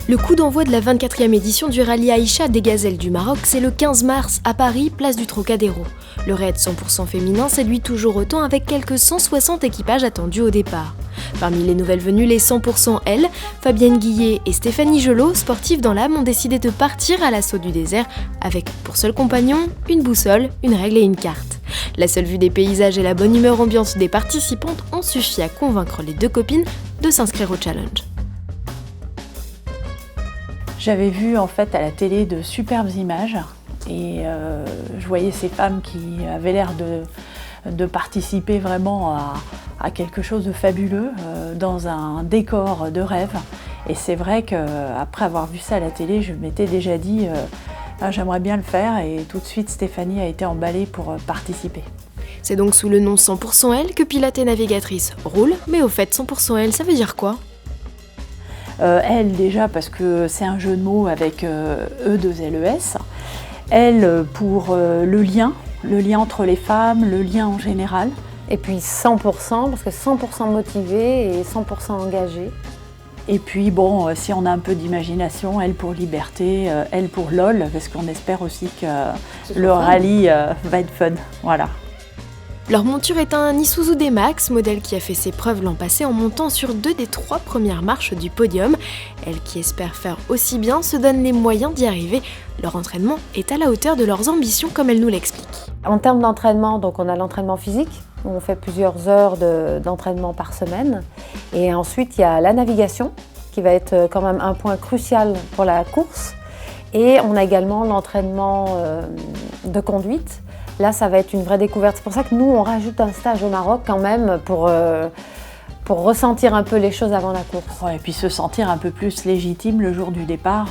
Le coup d'envoi de la 24e édition du rallye Aïcha des Gazelles du Maroc, c'est le 15 mars à Paris, place du Trocadéro. Le raid 100% féminin séduit toujours autant avec quelques 160 équipages attendus au départ. Parmi les nouvelles venues, les 100% L, Fabienne Guillet et Stéphanie Gelot, sportives dans l'âme, ont décidé de partir à l'assaut du désert avec pour seul compagnon une boussole, une règle et une carte. La seule vue des paysages et la bonne humeur ambiante des participantes ont suffi à convaincre les deux copines de s'inscrire au challenge. J'avais vu en fait à la télé de superbes images et je voyais ces femmes qui avaient l'air de participer vraiment à quelque chose de fabuleux dans un décor de rêve. Et c'est vrai qu'après avoir vu ça à la télé, je m'étais déjà dit j'aimerais bien le faire, et tout de suite Stéphanie a été emballée pour participer. C'est donc sous le nom 100% L que pilote et navigatrice roule, mais au fait 100% L, ça veut dire quoi ? Elle déjà parce que c'est un jeu de mots avec E2LES. Elle pour le lien entre les femmes, le lien en général. Et puis 100% parce que 100% motivé et 100% engagé. Et puis bon, si on a un peu d'imagination, elle pour liberté, elle pour LOL, parce qu'on espère aussi que le rallye va être fun. Voilà. Leur monture est un Isuzu D-Max, modèle qui a fait ses preuves l'an passé en montant sur 2 des 3 premières marches du podium. Elles qui espèrent faire aussi bien se donnent les moyens d'y arriver. Leur entraînement est à la hauteur de leurs ambitions, comme elles nous l'expliquent. En termes d'entraînement, donc on a l'entraînement physique, où on fait plusieurs heures d'entraînement par semaine. Et ensuite, il y a la navigation, qui va être quand même un point crucial pour la course. Et on a également l'entraînement de conduite. Là, ça va être une vraie découverte. C'est pour ça que nous, on rajoute un stage au Maroc quand même pour ressentir un peu les choses avant la course. Ouais, et puis se sentir un peu plus légitime le jour du départ.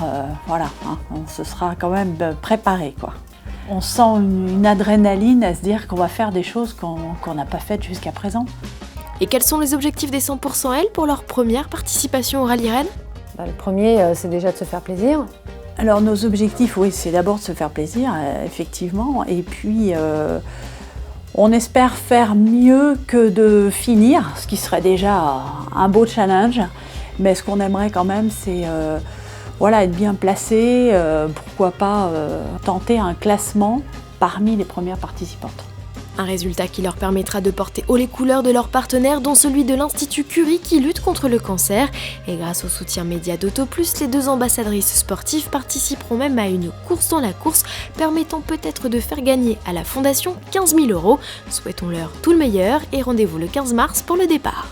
Voilà, hein, on se sera quand même préparé, quoi. On sent une adrénaline à se dire qu'on va faire des choses qu'on n'a pas faites jusqu'à présent. Et quels sont les objectifs des 100% L pour leur première participation au Rallye Rennes ? Le premier, c'est déjà de se faire plaisir. Alors nos objectifs, oui, c'est d'abord de se faire plaisir, effectivement, et puis on espère faire mieux que de finir, ce qui serait déjà un beau challenge, mais ce qu'on aimerait quand même, c'est être bien placé, pourquoi pas tenter un classement parmi les premières participantes. Un résultat qui leur permettra de porter haut les couleurs de leurs partenaires, dont celui de l'Institut Curie qui lutte contre le cancer. Et grâce au soutien média d'AutoPlus, les 2 ambassadrices sportives participeront même à une course dans la course, permettant peut-être de faire gagner à la Fondation 15 000 €. Souhaitons-leur tout le meilleur et rendez-vous le 15 mars pour le départ.